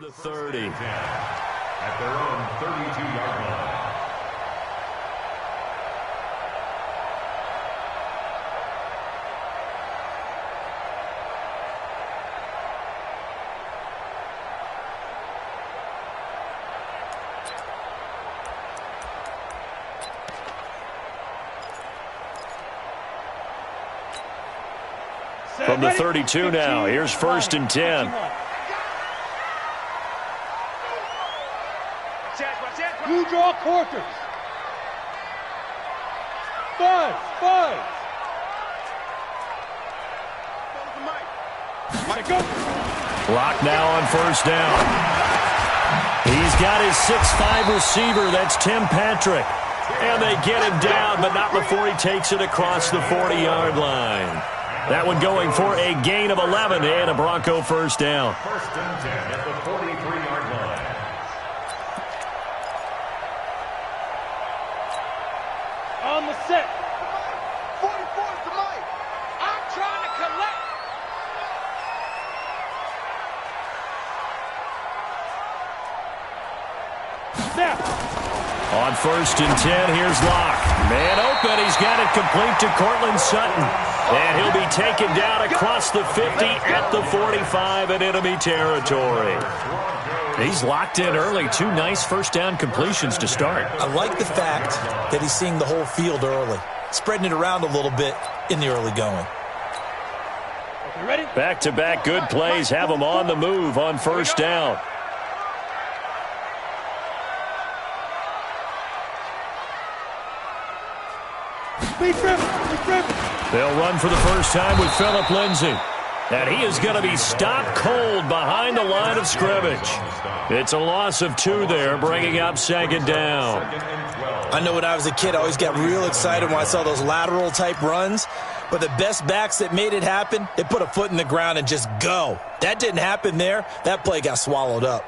The 30. At their own 32-yard line. From the 32 now, here's 1st and 10. You draw quarters. 5. Clock now on 1st down. He's got his 6'5" receiver. That's Tim Patrick. And they get him down, but not before he takes it across the 40-yard line. That one going for a gain of 11 and a Bronco 1st down. 1st and 10 at the 43-yard line. On the set. 44 to Mike. I'm trying to collect. Snap. On 1st and 10, here's Locke. Man open, he's got it complete to Cortland Sutton. And he'll be taken down across the 50 at the 45 in enemy territory. He's locked in early. 2 nice 1st down completions to start. I like the fact that he's seeing the whole field early, spreading it around a little bit in the early going. Okay, ready? Back-to-back good plays have him on the move on 1st down. They'll run for the first time with Phillip Lindsay. And he is going to be stopped cold behind the line of scrimmage. It's a loss of 2 there, bringing up 2nd down. I know when I was a kid, I always got real excited when I saw those lateral-type runs. But the best backs that made it happen, they put a foot in the ground and just go. That didn't happen there. That play got swallowed up.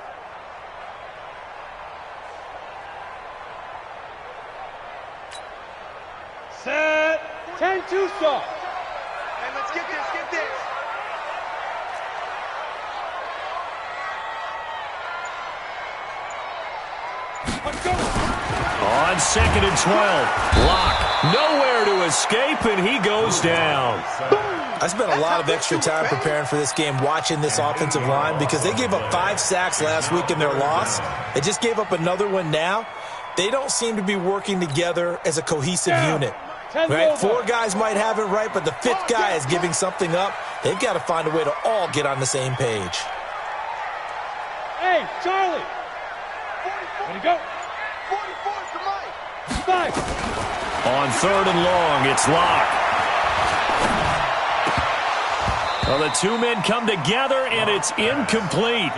Set. 10-2 stop. And let's get this, get this. Let's go. On 2nd and 12, Locke nowhere to escape, and he goes down. I spent a lot of extra time preparing for this game, watching this offensive line, because they gave up 5 sacks last week in their loss. They just gave up another one now. They don't seem to be working together as a cohesive unit. Right? 4 guys might have it right, but the 5th guy is giving something up. They've got to find a way to all get on the same page. Hey, Charlie. Ready to go. 44 to Mike. 5. On 3rd and long, it's Locke. Well, the 2 men come together, and it's incomplete.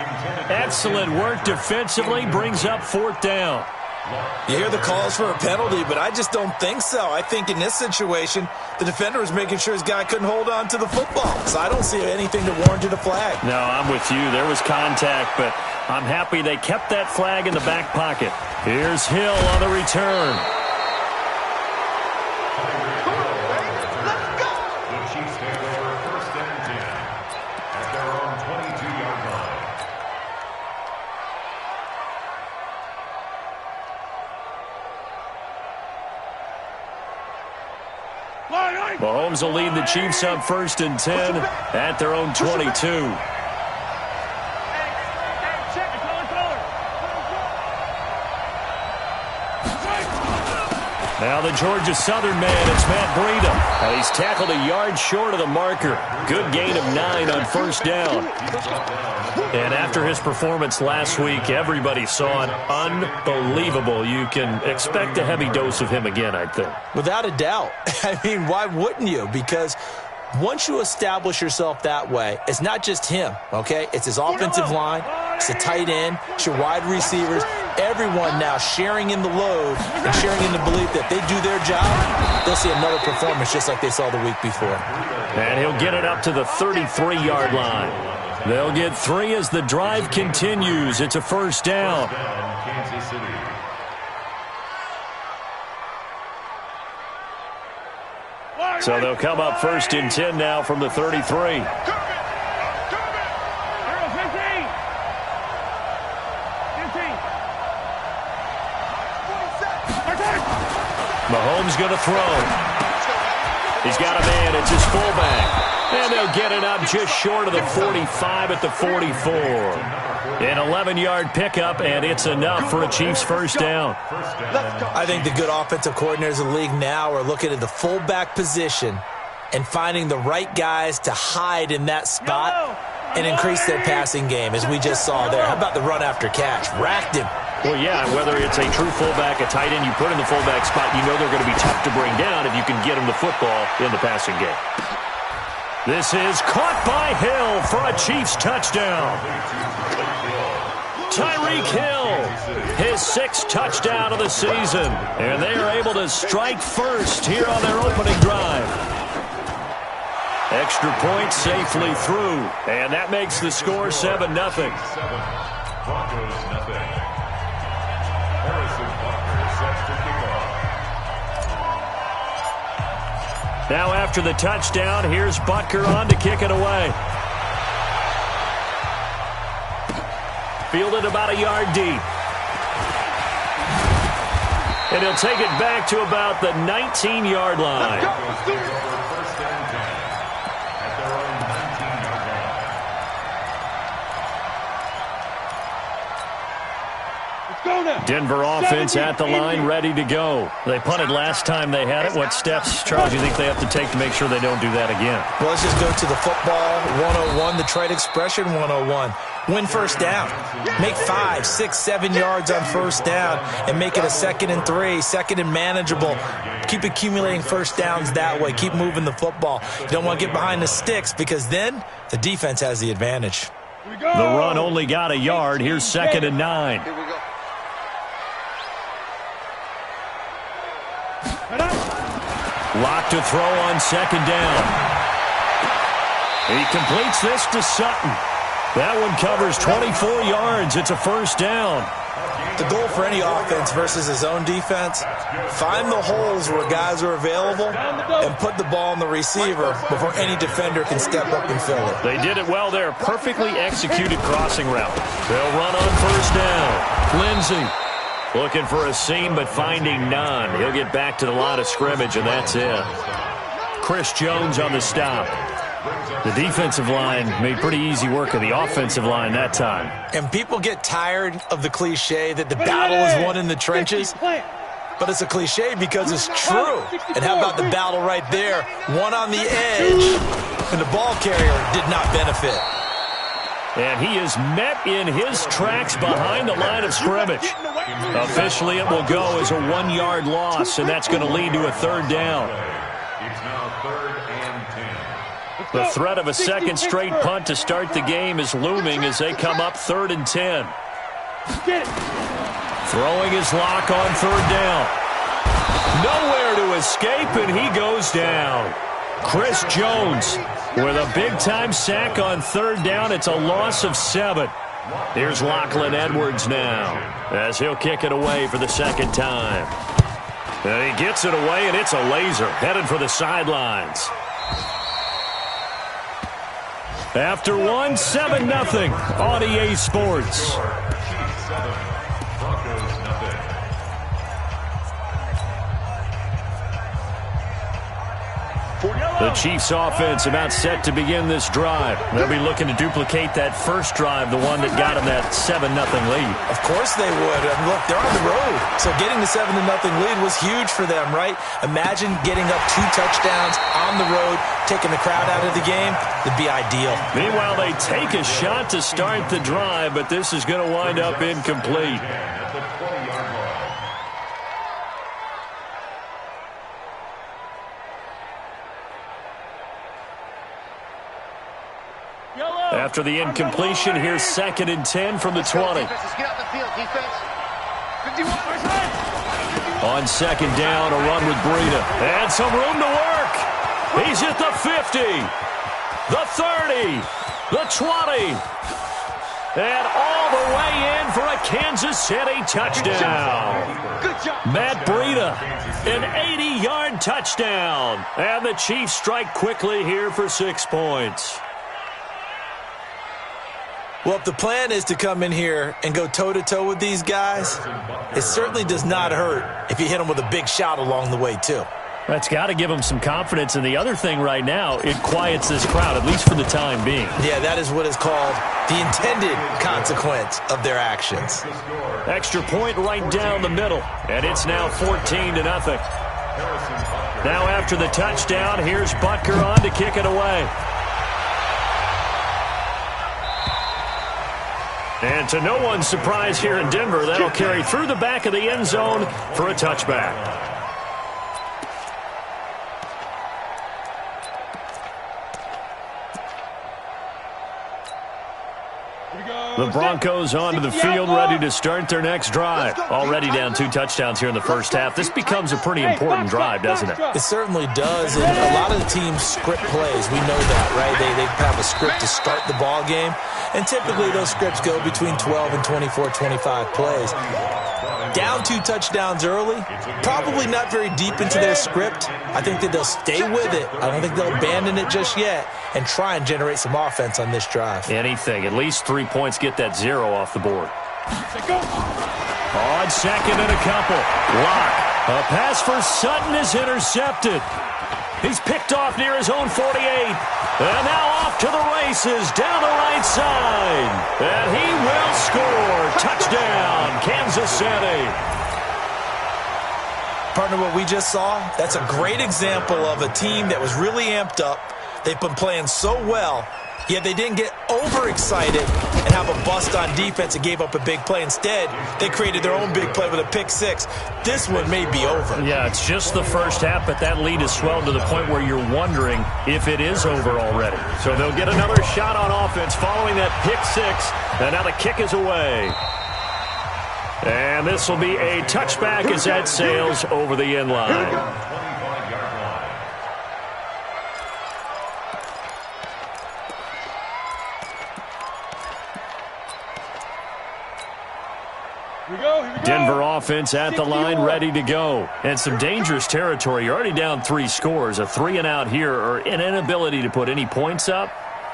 Excellent work defensively, brings up 4th down. You hear the calls for a penalty, but I just don't think so. I think in this situation, the defender was making sure his guy couldn't hold on to the football. So I don't see anything that warranted a flag. No, I'm with you. There was contact, but I'm happy they kept that flag in the back pocket. Here's Hill on the return. Let's go. The Chiefs take over 1st and 10 at their own 22-yard line. Mahomes will lead the Chiefs up 1st and 10 at their own 22. Now the Georgia Southern man, it's Matt Breida. And he's tackled a yard short of the marker. Good gain of 9 on 1st down. And after his performance last week, everybody saw it. Unbelievable. You can expect a heavy dose of him again, I think. Without a doubt. I mean, why wouldn't you? Because once you establish yourself that way, it's not just him, okay? It's his offensive line, it's the tight end, it's your wide receivers, everyone now sharing in the load and sharing in the belief that they do their job, they'll see another performance just like they saw the week before. And he'll get it up to the 33-yard line. They'll get 3 as the drive continues. It's a 1st down. Kansas City. So they'll come up 1st and 10 now from the 33. Mahomes going to throw. He's got a man. It's his fullback. And they'll get it up just short of the 45 at the 44. An 11-yard pickup, and it's enough for a Chiefs first down. I think the good offensive coordinators in the league now are looking at the fullback position and finding the right guys to hide in that spot and increase their passing game, as we just saw there. How about the run after catch? Racked him. Well, yeah, whether it's a true fullback, a tight end you put in the fullback spot, you know they're going to be tough to bring down if you can get them the football in the passing game. This is caught by Hill for a Chiefs touchdown. Tyreek Hill, his 6th touchdown of the season. And they are able to strike first here on their opening drive. Extra point safely through. And that makes the score 7-0. Broncos nothing. Harrison Butker sets to kick off. Now after the touchdown, here's Butker on to kick it away. Fielded about a yard deep. And he'll take it back to about the 19-yard line. First and 10 at their own 19-yard line. Let's go now. Denver offense at the line, ready to go. They punted last time they had it. What steps, Charles, do you think they have to take to make sure they don't do that again? Well, let's just go to the football 101, the trade expression 101. Win first down. Make 5, 6, 7 yards on first down and make it a 2nd and 3, 2nd and manageable. Keep accumulating first downs that way. Keep moving the football. You don't want to get behind the sticks because then the defense has the advantage. The run only got a yard. Here's 2nd and 9. Here we go. Lock to throw on 2nd down. He completes this to Sutton. That one covers 24 yards. It's a first down. The goal for any offense versus his own defense, find the holes where guys are available and put the ball in the receiver before any defender can step up and fill it. They did it well there. Perfectly executed crossing route. They'll run on first down. Lindsey looking for a seam but finding none. He'll get back to the line of scrimmage, and that's it. Chris Jones on the stop. The defensive line made pretty easy work of the offensive line that time. And people get tired of the cliche that the battle is won in the trenches. But it's a cliche because it's true. And how about the battle right there? One on the edge, and the ball carrier did not benefit. And he is met in his tracks behind the line of scrimmage. Officially, it will go as a 1-yard loss, and that's going to lead to a 3rd down. It's now 3rd and 10. The threat of a 2nd straight punt to start the game is looming as they come up 3rd and 10. Throwing his lock on 3rd down. Nowhere to escape, and he goes down. Chris Jones with a big-time sack on 3rd down. It's a loss of 7. Here's Lachlan Edwards now as he'll kick it away for the 2nd time. And he gets it away, and it's a laser headed for the sidelines. After 1, 7-0 on EA Sports. Chiefs 7, Broncos nothing. The Chiefs offense about set to begin this drive. They'll be looking to duplicate that first drive, the one that got them that 7-0 lead. Of course they would. I mean, look, they're on the road. So getting the 7-0 lead was huge for them, right? Imagine getting up 2 touchdowns on the road, taking the crowd out of the game. It'd be ideal. Meanwhile, they take a shot to start the drive, but this is going to wind up incomplete. At the 20-yard line. After the incompletion, here's 2nd and 10 from the 20. Get out the field, defense. 51. On 2nd down, a run with Breida. And some room to work. He's at the 50, the 30, the 20. And all the way in for a Kansas City touchdown. Good job. Matt Breida, an 80-yard touchdown. And the Chiefs strike quickly here for 6 points. Well, if the plan is to come in here and go toe-to-toe with these guys, it certainly does not hurt if you hit them with a big shot along the way, too. That's got to give them some confidence. And the other thing right now, it quiets this crowd, at least for the time being. Yeah, that is what is called the intended consequence of their actions. Extra point right down the middle, and it's now 14-0. Now after the touchdown, here's Butker on to kick it away. And to no one's surprise here in Denver, that'll carry through the back of the end zone for a touchback. The Broncos onto the field, ready to start their next drive. Already down 2 touchdowns here in the first half. This becomes a pretty important drive, doesn't it? It certainly does, and a lot of the teams script plays. We know that, right? They have a script to start the ball game, and typically those scripts go between 12 and 24, 25 plays. Down 2 touchdowns early, probably not very deep into their script. I think that they'll stay with it. I don't think they'll abandon it just yet and try and generate some offense on this drive. Anything. At least 3 points, get that 0 off the board. On second and a couple. Lock. A pass for Sutton is intercepted. He's picked off near his own 48. And now off to the races down the right side. And he will score. Touchdown, Kansas City. Partner, what we just saw, that's a great example of a team that was really amped up. They've been playing so well, yet they didn't get overexcited and have a bust on defense and gave up a big play. Instead, they created their own big play with a pick 6. This one may be over. Yeah, it's just the first half, but that lead has swelled to the point where you're wondering if it is over already. So they'll get another shot on offense following that pick 6, and now the kick is away. And this will be a touchback as that sails over the end line. Denver offense at the line, ready to go. And some dangerous territory. You're already down 3 scores. A 3 and out here, or an inability to put any points up.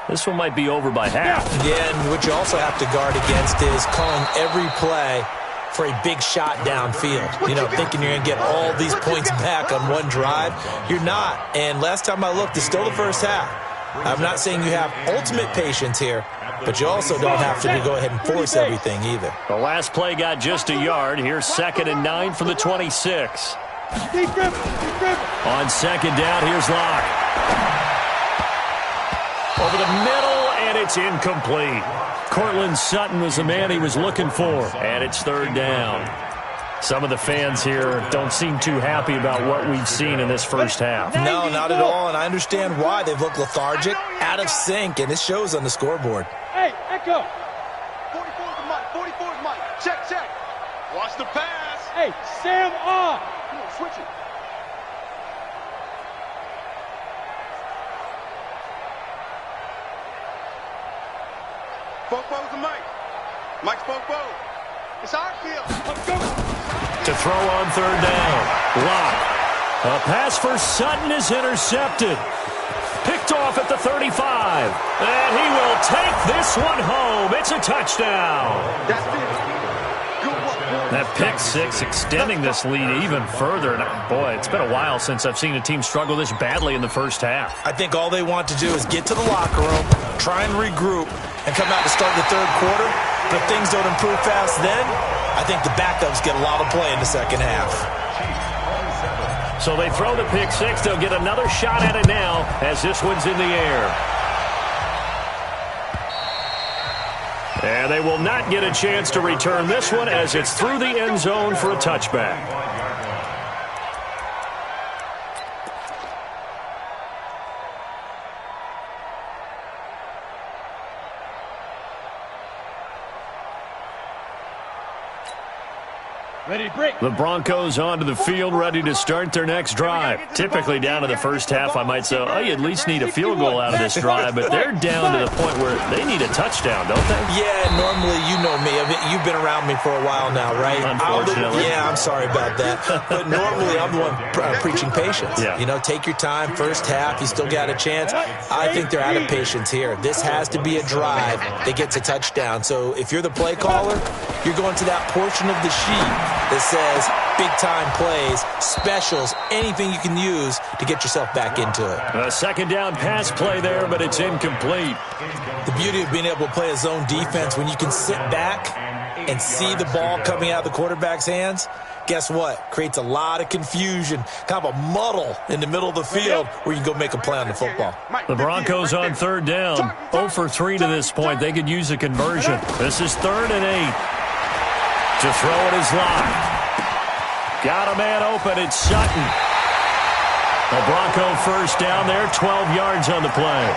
This one might be over by half. Yeah, and what you also have to guard against is calling every play for a big shot downfield. You know, thinking you're going to get all these points back on one drive. You're not. And last time I looked, it's still the first half. I'm not saying you have ultimate patience here, but you also don't have to go ahead and force everything either. The last play got just a yard. Here's 2nd and 9 from the 26. On second down, here's Locke. Over the middle, and it's incomplete. Courtland Sutton was the man he was looking for, and it's 3rd down. Some of the fans here don't seem too happy about what we've seen in this first half. No, not at all, and I understand why. They've looked lethargic, out of sync, and it shows on the scoreboard. Hey, Echo. 44's the Mike. 44's Mike. Check, check. Watch the pass. Hey, Sam on. Come on, switch it. Fofo's the Mike. Mike's Fofo. It's our field. Let's go. To throw on 3rd down. Lock. A pass for Sutton is intercepted. Picked off at the 35. And he will take this one home. It's a touchdown. That's it. Good work. That pick 6 extending this lead even further. And boy, it's been a while since I've seen a team struggle this badly in the first half. I think all they want to do is get to the locker room, try and regroup, and come out to start the 3rd quarter. But if things don't improve fast then, I think the backups get a lot of play in the second half. So they throw the pick 6. They'll get another shot at it now as this one's in the air. And they will not get a chance to return this one as it's through the end zone for a touchback. Ready, break. The Broncos onto the field, ready to start their next drive. Typically down to the first half, I might say, oh, you at least need a field goal out of this drive, but they're down to the point where they need a touchdown, don't they? Yeah, normally, you know me. I mean, you've been around me for a while now, right? Unfortunately. Yeah, I'm sorry about that. But normally, I'm the one preaching patience. Yeah. You know, take your time. First half, you still got a chance. I think they're out of patience here. This has to be a drive that gets a touchdown. So if you're the play caller, you're going to that portion of the sheet that says big-time plays, specials, anything you can use to get yourself back into it. A second down pass play there, but it's incomplete. The beauty of being able to play a zone defense, when you can sit back and see the ball coming out of the quarterback's hands, guess what? Creates a lot of confusion, kind of a muddle in the middle of the field where you can go make a play on the football. The Broncos on third down, 0 for 3 to this point. They could use a conversion. This is 3rd and 8. To throw it is Locke. Got a man open. It's Sutton. The Bronco first down there, 12 yards on the play.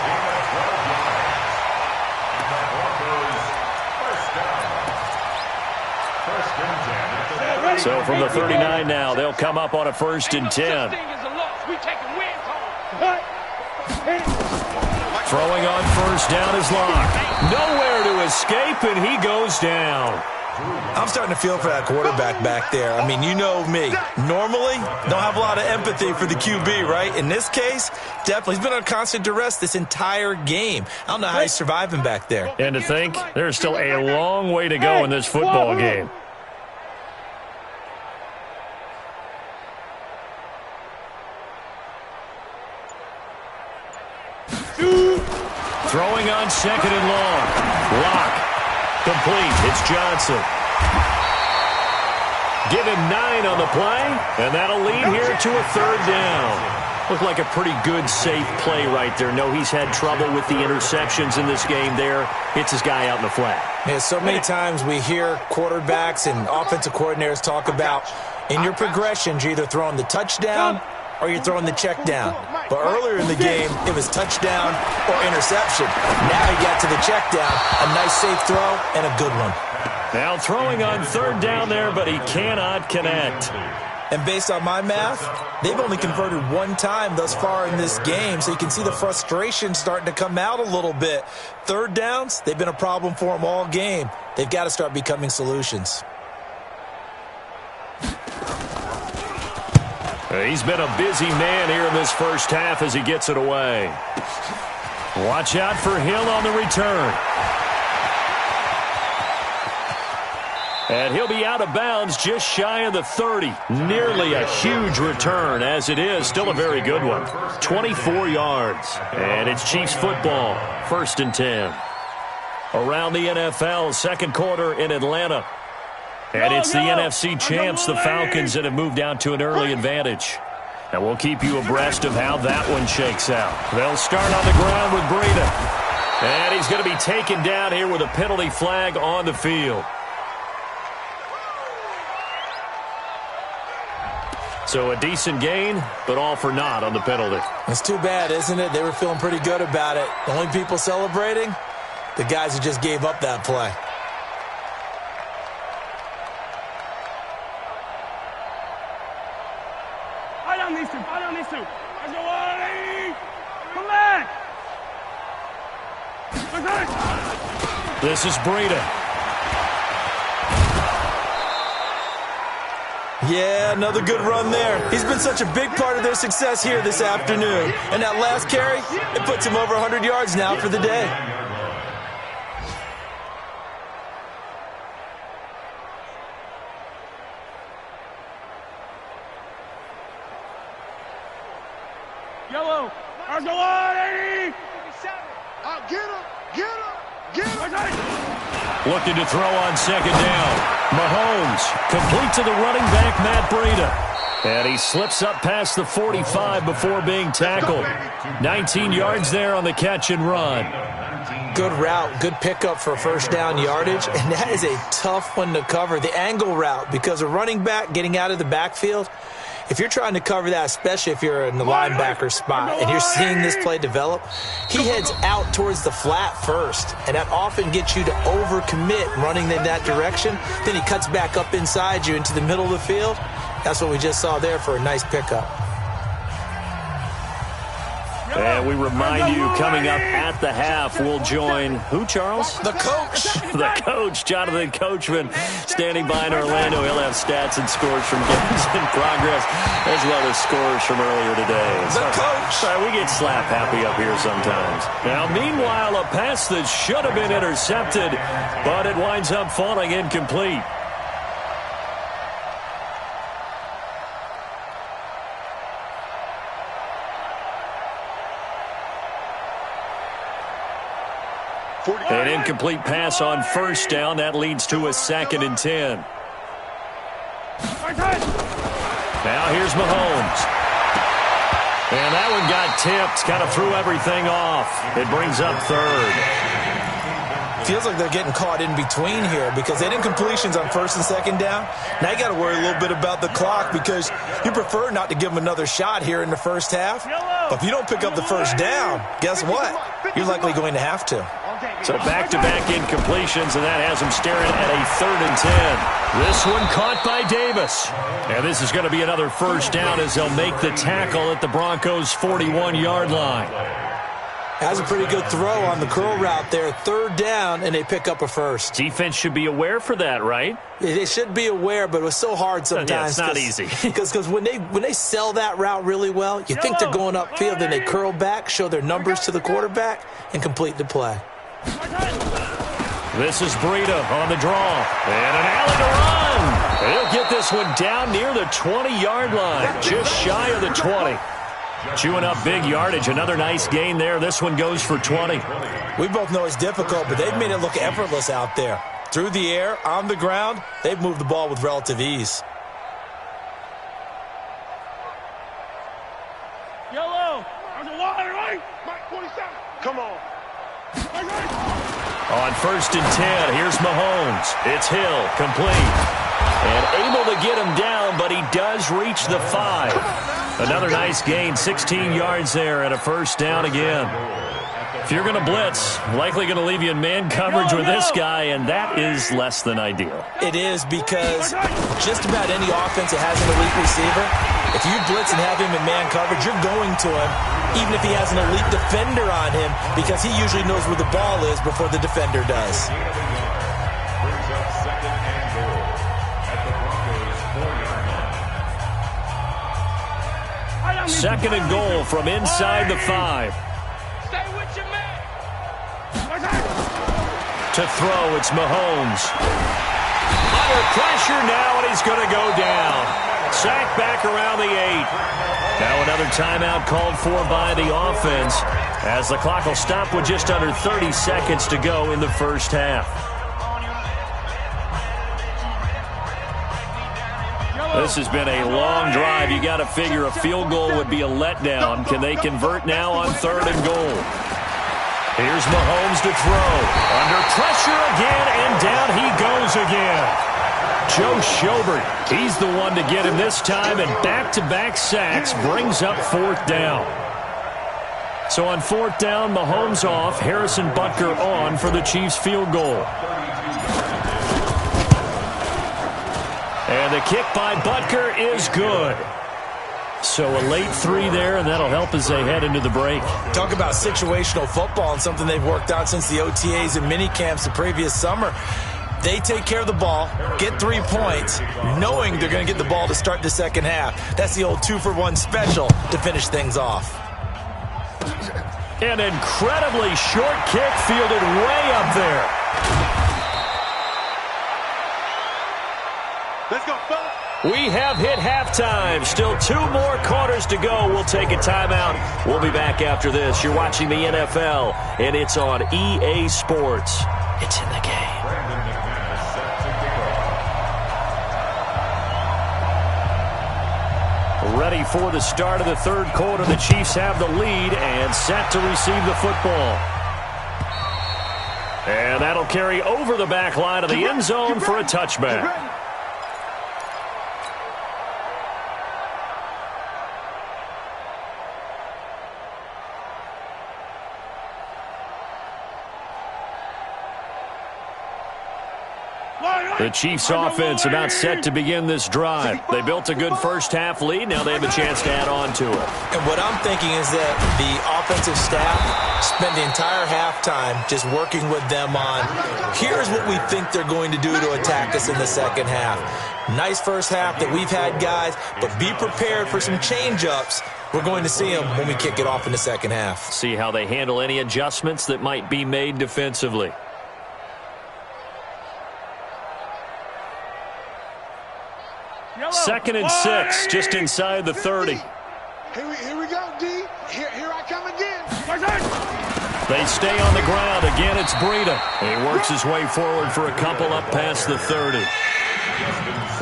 So from the 39 now, they'll come up on a 1st and 10. Throwing on first down is Locke. Nowhere to escape, and he goes down. I'm starting to feel for that quarterback back there. I mean, you know me. Normally, don't have a lot of empathy for the QB, right? In this case, definitely. He's been under constant duress this entire game. I don't know how he's surviving back there. And to think, there's still a long way to go in this football game. Throwing on 2nd and long. Locke. Complete. It's Johnson. Give him 9 on the play, and that'll lead here to a 3rd down. Looked like a pretty good, safe play right there. No, he's had trouble with the interceptions in this game there. Hits his guy out in the flat. Yeah, so many times we hear quarterbacks and offensive coordinators talk about in your progressions, you're either throwing the touchdown or you're throwing the check down. But earlier in the game, it was touchdown or interception. Now he got to the check down, a nice safe throw, and a good one. Now throwing on 3rd down there, but he cannot connect. And based on my math, they've only converted 1 time thus far in this game, so you can see the frustration starting to come out a little bit. 3rd downs, they've been a problem for them all game. They've got to start becoming solutions. He's been a busy man here in this first half as he gets it away. Watch out for Hill on the return. And he'll be out of bounds just shy of the 30. Nearly a huge return, as it is. Still a very good one. 24 yards. And it's Chiefs football. 1st and 10. Around the NFL, 2nd quarter in Atlanta. And it's the NFC champs, the Falcons, that have moved out to an early advantage. And we'll keep you abreast of how that one shakes out. They'll start on the ground with Breida. And he's going to be taken down here with a penalty flag on the field. So a decent gain, but all for naught on the penalty. It's too bad, isn't it? They were feeling pretty good about it. The only people celebrating, the guys who just gave up that play. I don't need to. Let's go on. Come back. This is Breida. Yeah, another good run there. He's been such a big part of their success here this afternoon. And that last carry, it puts him over 100 yards now for the day. Yellow. Let's go on, 80. Get him. Looking to throw on 2nd down. Mahomes complete to the running back, Matt Breida. And he slips up past the 45 before being tackled. 19 yards there on the catch and run. Good route, good pickup for 1st down yardage, and that is a tough one to cover. The angle route, because a running back getting out of the backfield, if you're trying to cover that, especially if you're in the linebacker spot and you're seeing this play develop, he heads out towards the flat first, and that often gets you to overcommit running in that direction. Then he cuts back up inside you into the middle of the field. That's what we just saw there for a nice pickup. And we remind you, coming up at the half, we'll join who, Charles? The coach. The coach, Jonathan Coachman, standing by in Orlando. He'll have stats and scores from games in progress, as well as scores from earlier today. The coach. Sorry, we get slap happy up here sometimes. Now, meanwhile, a pass that should have been intercepted, but it winds up falling incomplete. An incomplete pass on first down. That leads to a 2nd and 10. Now here's Mahomes. And that one got tipped. Kind of threw everything off. It brings up 3rd. Feels like they're getting caught in between here because they didn't completions on 1st and 2nd down. Now you got to worry a little bit about the clock because you prefer not to give them another shot here in the first half. But if you don't pick up the first down, guess what? You're likely going to have to. So back-to-back incompletions, and that has him staring at a 3rd and 10. This one caught by Davis. And this is going to be another first down as they'll make the tackle at the Broncos' 41-yard line. Has a pretty good throw on the curl route there. 3rd down, and they pick up a first. Defense should be aware for that, right? They should be aware, but it was so hard sometimes. Yeah, it's not easy. Because when they sell that route really well, you think they're going upfield, then they curl back, show their numbers to the quarterback, and complete the play. This is Breida on the draw. And an alley to run. He'll get this one down near the 20-yard line, just shy of the 20. Chewing up big yardage. Another nice gain there. This one goes for 20. We both know it's difficult, but they've made it look effortless out there. Through the air, on the ground, they've moved the ball with relative ease. Yellow. There's a wide right. Mike 27. Come on. On 1st and 10, here's Mahomes. It's Hill, complete. And able to get him down, but he does reach the 5. Another nice gain, 16 yards there, and a first down again. If you're going to blitz, likely going to leave you in man coverage with this guy, and that is less than ideal. It is because just about any offense that has an elite receiver, if you blitz and have him in man coverage, you're going to him, even if he has an elite defender on him, because he usually knows where the ball is before the defender does. Brings up 2nd and goal at the Broncos' 4-yard line. 2nd and goal from inside the 5. Stay with your man. To throw, it's Mahomes. Under pressure now, and he's going to go down. Sacked back around the 8. Now another timeout called for by the offense as the clock will stop with just under 30 seconds to go in the first half. This has been a long drive. You got to figure a field goal would be a letdown. Can they convert now on 3rd and goal? Here's Mahomes to throw. Under pressure again, and down he goes again. Joe Schobert, he's the one to get him this time, and back-to-back sacks brings up 4th down. So on 4th down, Mahomes off, Harrison Butker on for the Chiefs field goal. And the kick by Butker is good. So a late 3 there, and that'll help as they head into the break. Talk about situational football and something they've worked out since the OTAs and mini camps the previous summer. They take care of the ball, get 3 points, knowing they're going to get the ball to start the second half. That's the old 2-for-1 special to finish things off. An incredibly short kick fielded way up there. Let's go, fella. We have hit halftime. Still 2 more quarters to go. We'll take a timeout. We'll be back after this. You're watching the NFL, and it's on EA Sports. It's in the game. Ready for the start of the 3rd quarter. The Chiefs have the lead and set to receive the football. And that'll carry over the back line of the end zone for a touchback. The Chiefs offense about set to begin this drive. They built a good first-half lead. Now they have a chance to add on to it. And what I'm thinking is that the offensive staff spent the entire halftime just working with them on, here's what we think they're going to do to attack us in the second half. Nice first half that we've had, guys, but be prepared for some change-ups. We're going to see them when we kick it off in the second half. See how they handle any adjustments that might be made defensively. Second and 6, just inside the 30. Here we go, D. Here I come again. They stay on the ground. Again, it's Breida. He works his way forward for a couple up past the 30.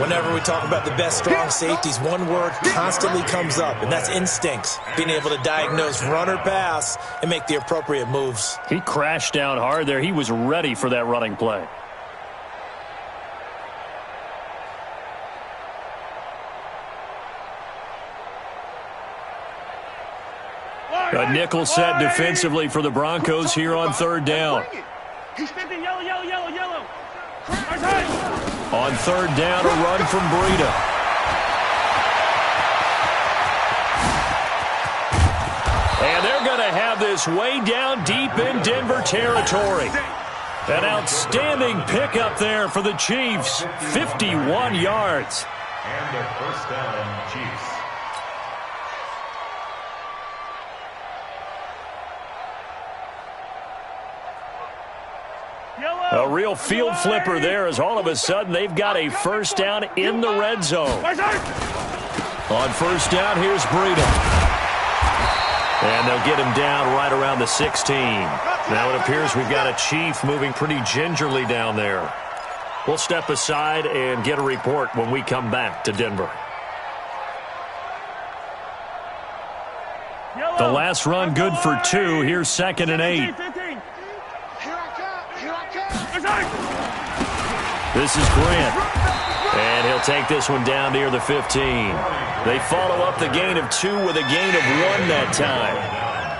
Whenever we talk about the best strong safeties, one word constantly comes up, and that's instincts. Being able to diagnose run or pass and make the appropriate moves. He crashed down hard there. He was ready for that running play. A nickel set defensively for the Broncos here on third down. He's 50, yellow. On third down, a run from Breida. And they're going to have this way down deep in Denver territory. An outstanding pickup there for the Chiefs. 51 yards. And their first down, Chiefs. A real field flipper there as all of a sudden they've got a first down in the red zone. On first down, here's Breida. And they'll get him down right around the 16. Now it appears we've got a Chief moving pretty gingerly down there. We'll step aside and get a report when we come back to Denver. The last run good for 2. Here's 2nd and 8. This is Grant. And he'll take this one down near the 15. They follow up the gain of 2 with a gain of 1 that time.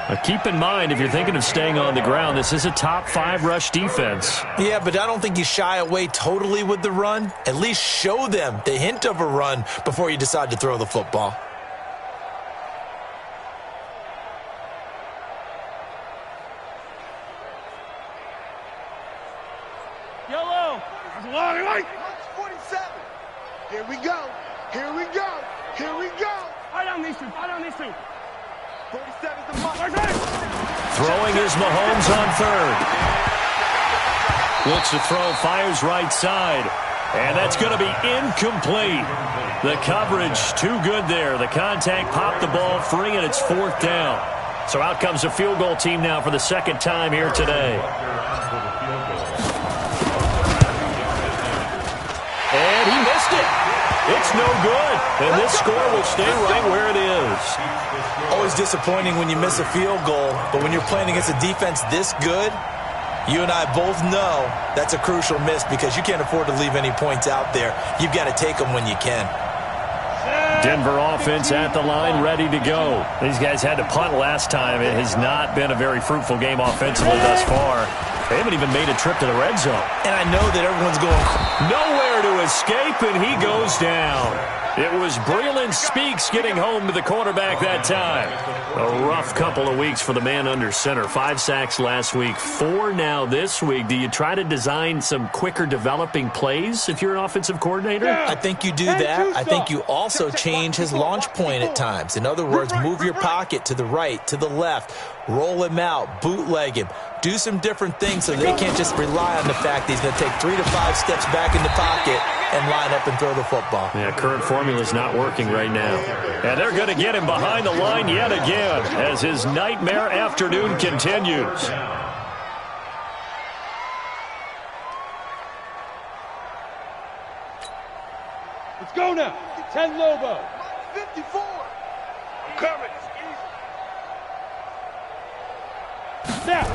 Now keep in mind, if you're thinking of staying on the ground, this is a top 5 rush defense. Yeah, but I don't think you shy away totally with the run. At least show them the hint of a run before you decide to throw the football. Yellow. 47. Here we go. Fight on these two. 47 is the mark. Throwing is Mahomes on third. Looks to throw, fires right side. And that's going to be incomplete. The coverage too good there. The contact popped the ball free, and it's 4th down. So out comes a field goal team now for the second time here today. And he missed it. It's no good. And this score will stay right where it is. Always disappointing when you miss a field goal, but when you're playing against a defense this good, you and I both know that's a crucial miss because you can't afford to leave any points out there. You've got to take them when you can. Denver offense at the line, ready to go. These guys had to punt last time. It has not been a very fruitful game offensively thus far. They haven't even made a trip to the red zone. And I know that everyone's going nowhere to escape, and he goes down. It was Breland Speaks getting home to the quarterback that time. A rough couple of weeks for the man under center. 5 sacks last week, 4 now this week. Do you try to design some quicker developing plays if you're an offensive coordinator? I think you do that. I think you also change his launch point at times. In other words, move your pocket to the right, to the left, roll him out, bootleg him. Do some different things so they can't just rely on the fact that he's going to take 3 to 5 steps back in the pocket and line up and throw the football. Yeah, current formula is not working right now. And they're going to get him behind the line yet again as his nightmare afternoon continues. Let's go now. 10 Lobo. 54. I'm coming. Snap.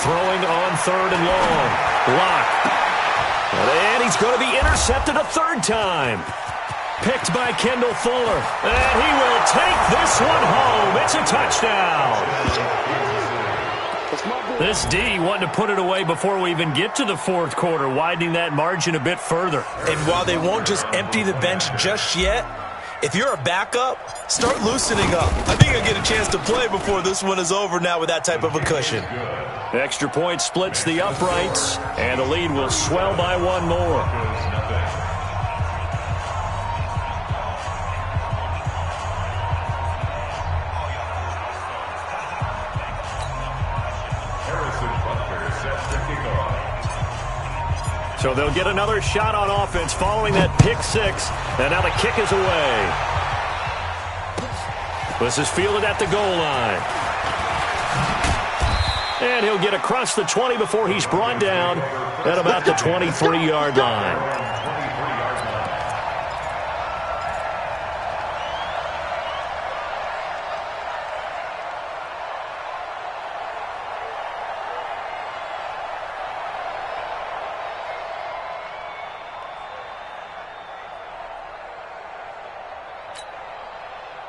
Throwing on third and long. Block. And he's going to be intercepted a third time. Picked by Kendall Fuller. And he will take this one home. It's a touchdown. This D wanting to put it away before we even get to the fourth quarter, widening that margin a bit further. And while they won't just empty the bench just yet, if you're a backup, start loosening up. I think you'll get a chance to play before this one is over now with that type of a cushion. Extra point splits the uprights, and the lead will swell by one more. So they'll get another shot on offense following that pick six. And now the kick is away. This is fielded at the goal line. And he'll get across the 20 before he's brought down at about the 23-yard line.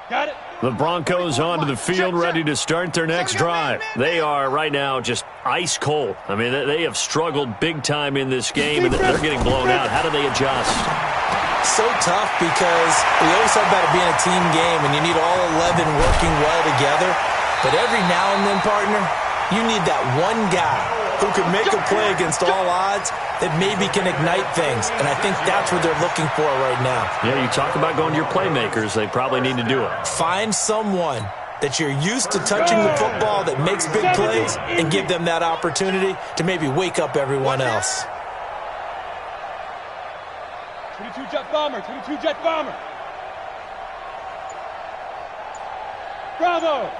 Got it. The Broncos onto the field, ready to start their next drive. They are right now just ice cold. I mean, they have struggled big time in this game, and they're getting blown out. How do they adjust? So tough because we always talk about it being a team game, and you need all 11 working well together. But every now and then, partner, you need that one guy who can make a play against all odds that maybe can ignite things. And I think that's what they're looking for right now. Yeah, you talk about going to your playmakers. They probably need to do it. Find someone that you're used to touching the football that makes big plays and give them that opportunity to maybe wake up everyone else. 22 jet bomber, 22 jet bomber. Bravo.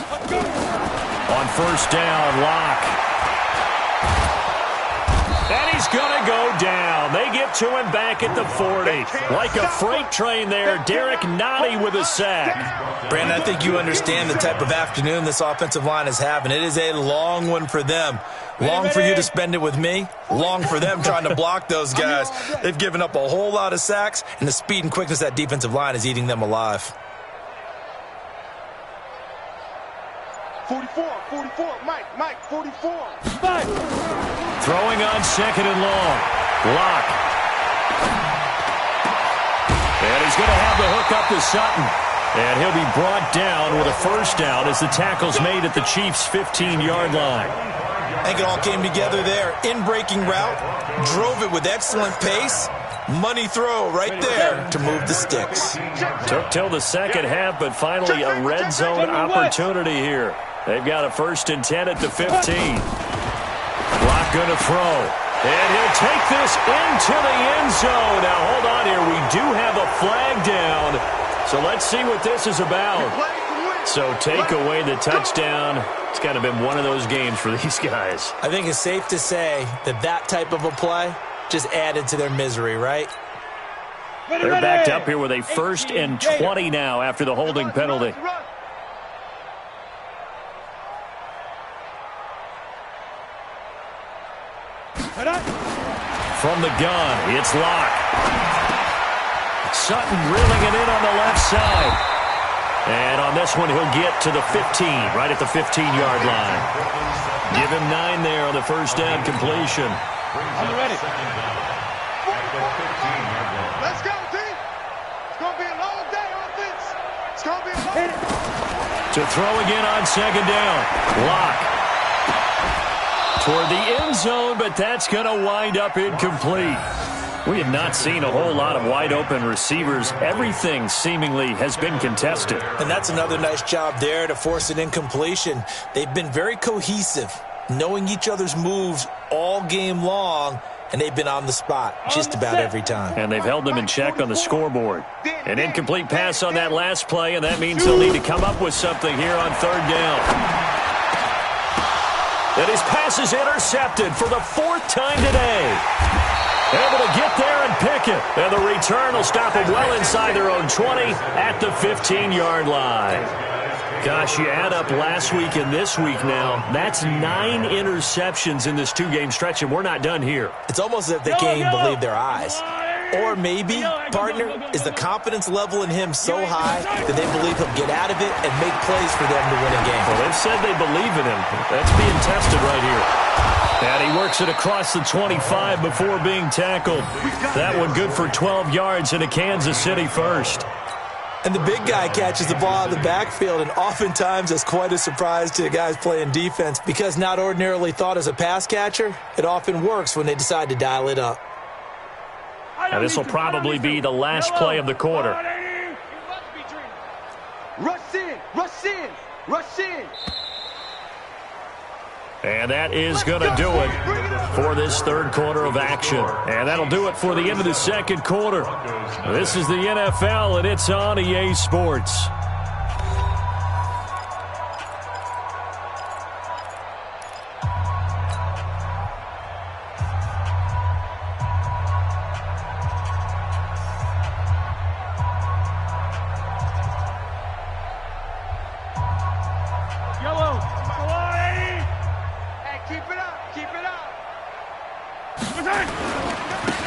Let's go. On first down, Locke. And he's going to go down. They get to him back at the 40. Like a freight train there, Derek Nottie with a sack. Brandon, I think you understand the type of afternoon this offensive line is having. It is a long one for them. Long for you to spend it with me. Long for them trying to block those guys. They've given up a whole lot of sacks, and the speed and quickness of that defensive line is eating them alive. 44, Mike, 44. Mike. Throwing on second and long. Locke. And he's going to have the hook up to Sutton. And he'll be brought down with a first down as the tackle's made at the Chiefs' 15-yard line. I think it all came together there. In-breaking route, drove it with excellent pace. Money throw right there to move the sticks. Took till the second half, but finally a red zone opportunity here. They've got a 1st and 10 at the 15. Locke going to throw. And he'll take this into the end zone. Now, hold on here. We do have a flag down. So let's see what this is about. So take away the touchdown. It's kind of been one of those games for these guys. I think it's safe to say that that type of a play just added to their misery, right? They're backed up here with a 1st and 20 now after the holding penalty. From the gun, it's Locke. Sutton reeling it in on the left side. And on this one, he'll get to the 15, right at the 15-yard line. Give him 9 there on the first down completion. I'm ready. Let's go, team. It's going to be a long day on offense. It's going to be a long day. To throw again on second down. Locke. Toward the end zone, but that's going to wind up incomplete. We have not seen a whole lot of wide-open receivers. Everything seemingly has been contested. And that's another nice job there to force an incompletion. They've been very cohesive, knowing each other's moves all game long, and they've been on the spot just about every time. And they've held them in check on the scoreboard. An incomplete pass on that last play, and that means they'll need to come up with something here on third down. And his pass is intercepted for the 4th time today. Able to get there and pick it. And the return will stop them well inside their own 20 at the 15-yard line. Gosh, you add up last week and this week now. That's 9 interceptions in this 2-game stretch, and we're not done here. It's almost as if they can't even believe their eyes. Or maybe, partner, is the confidence level in him so high that they believe he'll get out of it and make plays for them to win a game. Well, they've said they believe in him. That's being tested right here. And he works it across the 25 before being tackled. That one good for 12 yards and a Kansas City first. And the big guy catches the ball out of the backfield, and oftentimes that's quite a surprise to the guys playing defense because not ordinarily thought as a pass catcher, it often works when they decide to dial it up. And this will probably be the last play of the quarter. Rush in, rush in, rush in. And that is going to do it for this third quarter of action. And that'll do it for the end of the second quarter. This is the NFL, and it's on EA Sports.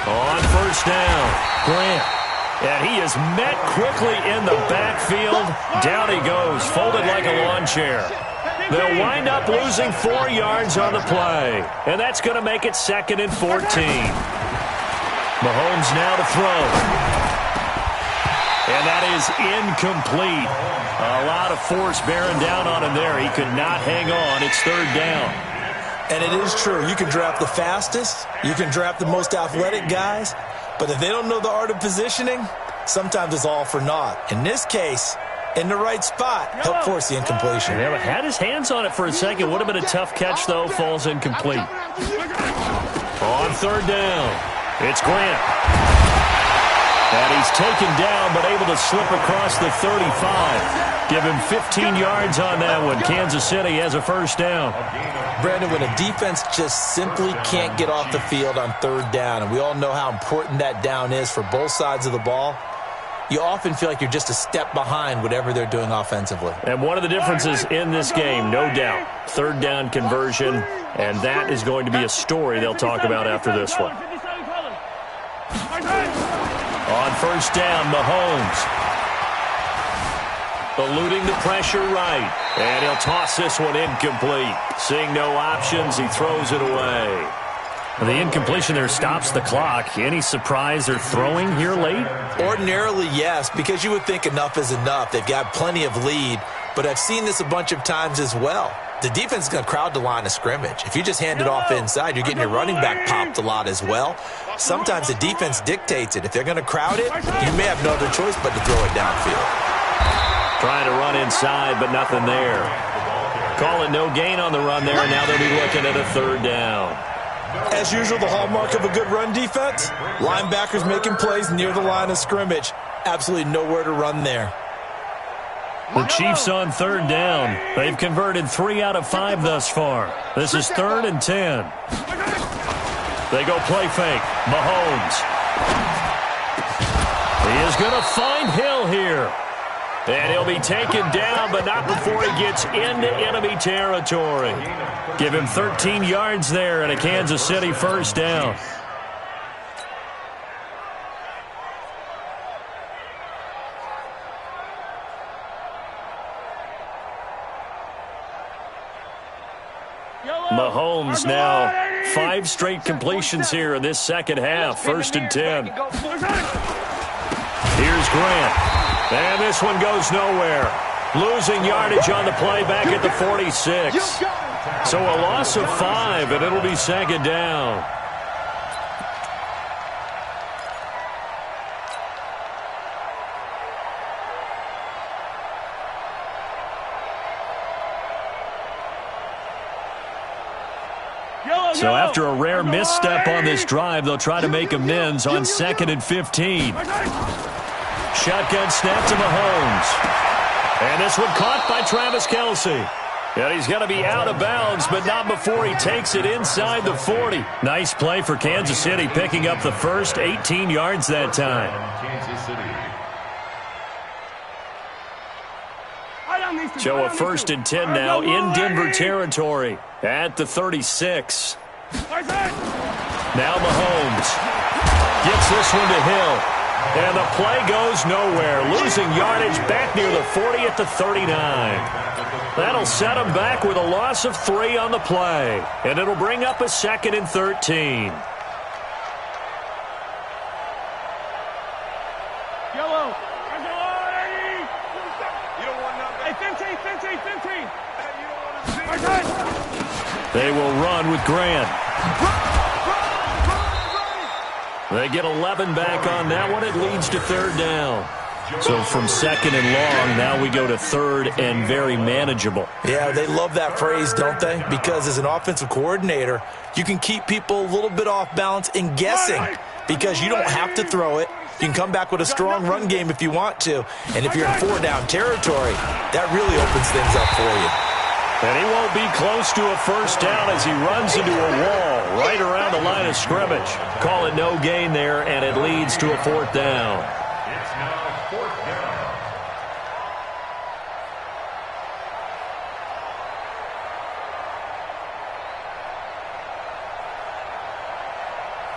On first down, Grant. And he is met quickly in the backfield. Down he goes, folded like a lawn chair. They'll wind up losing 4 yards on the play. And that's going to make it 2nd and 14. Mahomes now to throw. And that is incomplete. A lot of force bearing down on him there. He could not hang on. It's 3rd down. And it is true. You can draft the fastest. You can draft the most athletic guys. But if they don't know the art of positioning, sometimes it's all for naught. In this case, in the right spot, help force the incompletion. Yeah, but had his hands on it for a second. Would have been a tough catch, though. Falls incomplete. On 3rd down, it's Grant. And he's taken down, but able to slip across the 35. Give him 15 yards on that one. Kansas City has a first down. Brandon, when a defense just simply can't get off the field on 3rd down, and we all know how important that down is for both sides of the ball, you often feel like you're just a step behind whatever they're doing offensively. And one of the differences in this game, no doubt, 3rd down conversion, and that is going to be a story they'll talk about after this one. On first down, Mahomes. Eluding the pressure right. And he'll toss this one incomplete. Seeing no options, he throws it away. The incompletion there stops the clock. Any surprise they're throwing here late? Ordinarily, yes, because you would think enough is enough. They've got plenty of lead, but I've seen this a bunch of times as well. The defense is going to crowd the line of scrimmage. If you just hand it off inside, you're getting your running back popped a lot as well. Sometimes the defense dictates it. If they're going to crowd it, you may have no other choice but to throw it downfield. Trying to run inside, but nothing there. Calling no gain on the run there, and now they'll be looking at a 3rd down. As usual, the hallmark of a good run defense, linebackers making plays near the line of scrimmage. Absolutely nowhere to run there. The Chiefs on 3rd down. They've converted 3 out of 5 thus far. This is 3rd and 10. They go play fake. Mahomes. He is going to find Hill here. And he'll be taken down, but not before he gets into enemy territory. Give him 13 yards there and a Kansas City first down. Mahomes now 5 straight completions here in this second half. 1st and 10. Here's Grant. And this one goes nowhere. Losing yardage on the play back at the 46. So a loss of 5, and it'll be 2nd down. So after a rare misstep on this drive, they'll try to make amends on 2nd and 15. Shotgun snap to Mahomes. And this one caught by Travis Kelce. And he's going to be out of bounds, but not before he takes it inside the 40. Nice play for Kansas City, picking up the first 18 yards that time. So a 1st and 10 now in Denver territory at the 36. Now Mahomes. Gets this one to Hill. And the play goes nowhere. Losing yardage back near the 40 at the 39. That'll set them back with a loss of 3 on the play. And it'll bring up a 2nd and 13. Yellow. You don't want nothing. Hey, 15. You don't want to see. They will run with Grant. They get 11 back on that one. It leads to 3rd down. So from 2nd and long, now we go to 3rd and very manageable. Yeah, they love that phrase, don't they? Because as an offensive coordinator, you can keep people a little bit off balance and guessing because you don't have to throw it. You can come back with a strong run game if you want to. And if you're in 4-down territory, that really opens things up for you. And he won't be close to a 1st down as he runs into a wall right around the line of scrimmage. Call it no gain there, and it leads to a 4th down. It's now 4th down.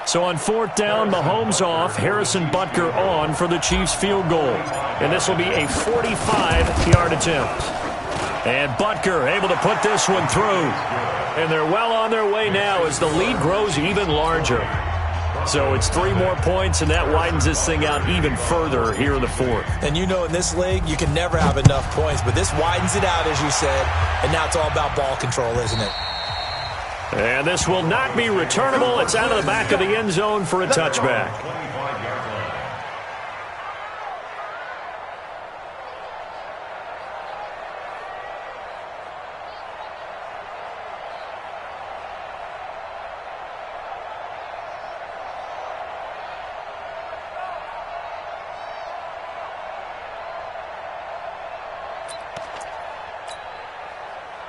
So on 4th down, Mahomes off, Harrison Butker on for the Chiefs field goal. And this will be a 45-yard attempt. And Butker able to put this one through. And they're well on their way now as the lead grows even larger. So it's 3 more points, and that widens this thing out even further here in the 4th. And you know in this league, you can never have enough points, but this widens it out, as you said, and now it's all about ball control, isn't it? And this will not be returnable. It's out of the back of the end zone for a touchback. 25-yard line.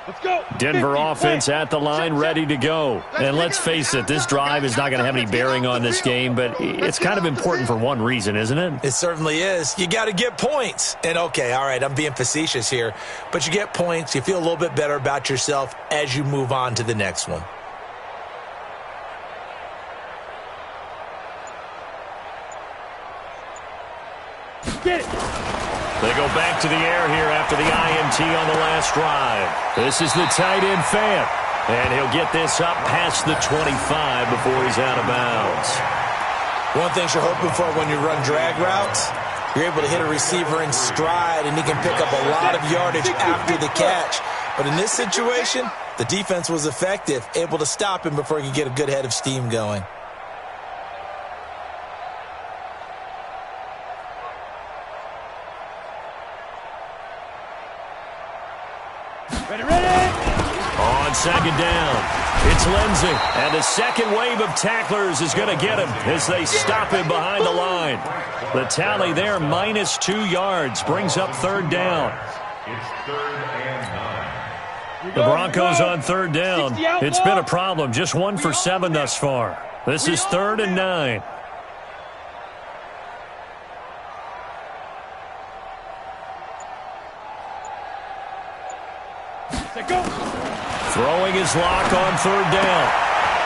Let's go. Denver 50, offense at the line, ready to go. And let's face it, this drive is not going to have any bearing on this game, but it's kind of important for one reason, isn't it? It certainly is. You got to get points. And, okay, all right, I'm being facetious here, but you get points. You feel a little bit better about yourself as you move on to the next one. Get it. They go back to the air here after the INT on the last drive. This is the tight end Fant. And he'll get this up past the 25 before he's out of bounds. One thing you're hoping for when you run drag routes, you're able to hit a receiver in stride, and he can pick up a lot of yardage after the catch. But in this situation, the defense was effective, able to stop him before he could get a good head of steam going. Ready. On 2nd down, it's Lindsey. And the second wave of tacklers is going to get him as they stop him behind the line. The tally there, -2 yards, brings up 3rd down. It's 3rd and 9. The Broncos on 3rd down. It's been a problem, just 1 for 7 thus far. This is 3rd and 9. Throwing his lock on 3rd down.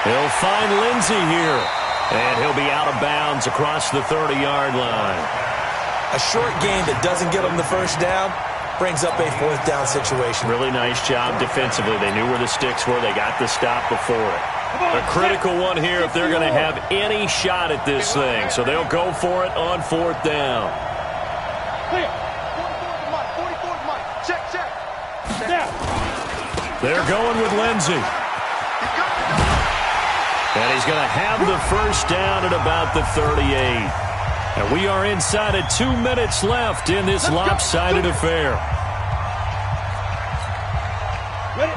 He'll find Lindsey here. And he'll be out of bounds across the 30-yard line. A short gain that doesn't get him the 1st down brings up a 4th down situation. Really nice job defensively. They knew where the sticks were. They got the stop before it. A critical one here if they're going to have any shot at this thing. So they'll go for it on 4th down. 44 Mike. Check. Yeah. They're going with Lindsey. And he's going to have the 1st down at about the 38. And we are inside of 2 minutes left in this lopsided affair.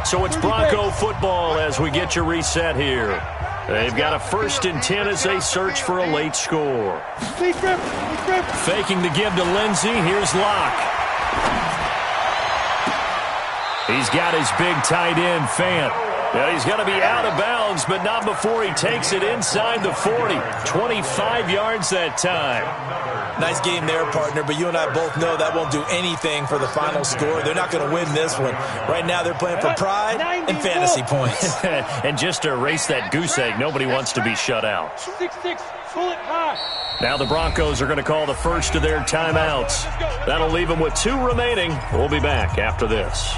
So it's Bronco football as we get you reset here. They've got a 1st and 10 as they search for a late score. Faking the give to Lindsey. Here's Locke. He's got his big tight end, Fant. Now he's going to be out of bounds, but not before he takes it inside the 40. 25 yards that time. Nice game there, partner, but you and I both know that won't do anything for the final score. They're not going to win this one. Right now, they're playing for pride and fantasy points. And just to erase that goose egg, nobody wants to be shut out. 6-6, pull it high. Now the Broncos are going to call the first of their timeouts. That'll leave them with 2 remaining. We'll be back after this.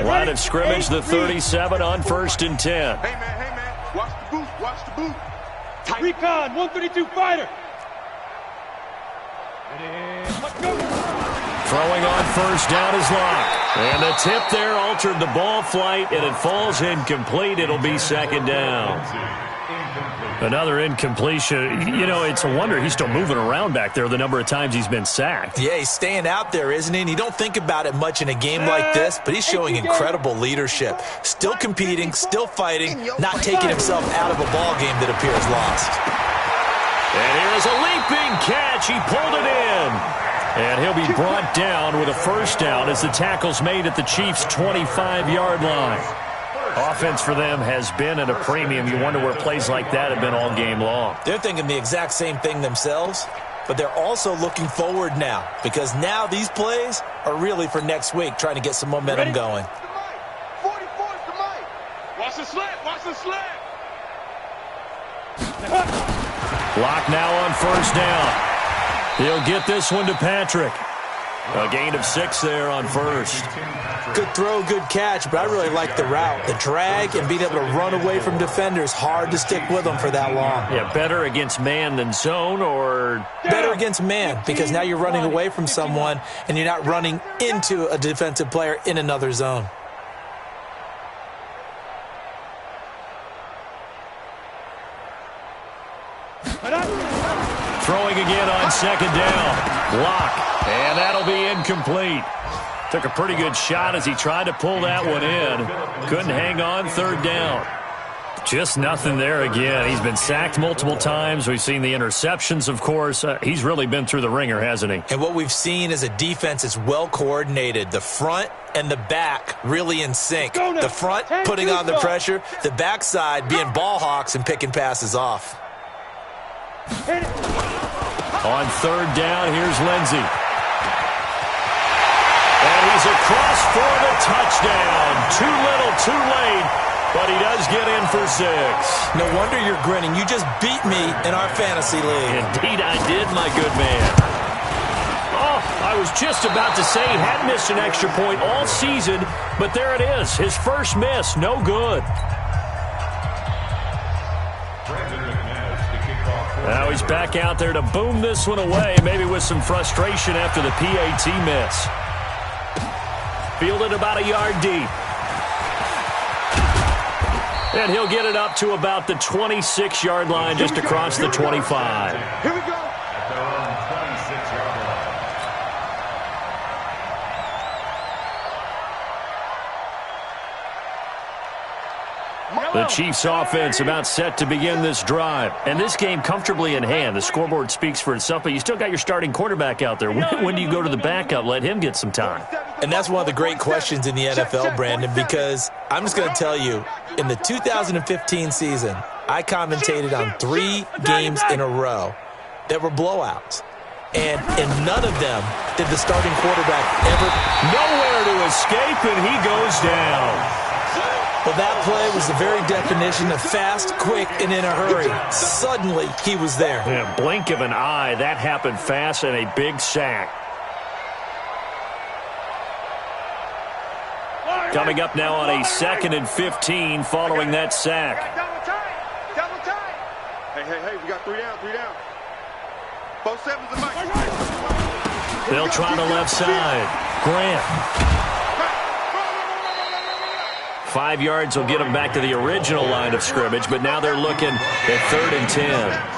Line of scrimmage, the 37 on 1st and 10. Hey, man. Watch the boot. Watch the boot. Tight. Recon, 132 fighter. Let's go. Throwing on 1st down is Locke. And the tip there altered the ball flight, and it falls incomplete. It'll be 2nd down. Another incompletion. You know, it's a wonder he's still moving around back there the number of times he's been sacked. Yeah, he's staying out there, isn't he? And you don't think about it much in a game like this, but he's showing incredible leadership. Still competing, still fighting, not taking himself out of a ball game that appears lost. And here's a leaping catch. He pulled it in. And he'll be brought down with a 1st down as the tackle's made at the Chiefs' 25-yard line. Offense for them has been at a premium. You wonder where plays like that have been all game long. They're thinking the exact same thing themselves, but they're also looking forward now because now these plays are really for next week, trying to get some momentum going. 44's the mic. Watch the slant. Watch the slant. Lock now on 1st down. He'll get this one to Patrick. A gain of 6 there on 1st. Good throw, good catch, but I really like the route. The drag and being able to run away from defenders, hard to stick with them for that long. Yeah, better against man than zone, or better against man, because now you're running away from someone and you're not running into a defensive player in another zone. Throwing again on 2nd down. Block. And that'll be incomplete. Took a pretty good shot as he tried to pull that one in. Couldn't hang on 3rd down. Just nothing there again. He's been sacked multiple times. We've seen the interceptions, of course. He's really been through the ringer, hasn't he? And what we've seen is a defense that's well coordinated. The front and the back really in sync. The front putting on the pressure. The backside being ball hawks and picking passes off. On 3rd down, here's Lindsey. And he's across for the touchdown. Too little, too late, but he does get in for 6. No wonder you're grinning. You just beat me in our fantasy league. Indeed I did, my good man. Oh, I was just about to say he hadn't missed an extra point all season, but there it is. His first miss, no good. Now he's back out there to boom this one away, maybe with some frustration after the PAT miss. Fielded about a yard deep. And he'll get it up to about the 26-yard line, just across the 25. Here we go. At their own 26-yard line. The Chiefs offense about set to begin this drive. And this game comfortably in hand. The scoreboard speaks for itself, but you still got your starting quarterback out there. When do you go to the backup? Let him get some time. And that's one of the great questions in the NFL, Brandon, because I'm just going to tell you, in the 2015 season, I commentated on 3 games in a row that were blowouts. And in none of them did the starting quarterback ever... Nowhere to escape, and he goes down. Well, that play was the very definition of fast, quick, and in a hurry. Suddenly, he was there. In a blink of an eye, that happened fast, and a big sack. Coming up now on a 2nd and 15 following that sack. Double time. Hey, we got 3 down. 4 7's the mic. They'll try the left side. Grant. 5 yards will get them back to the original line of scrimmage, but now they're looking at 3rd and 10.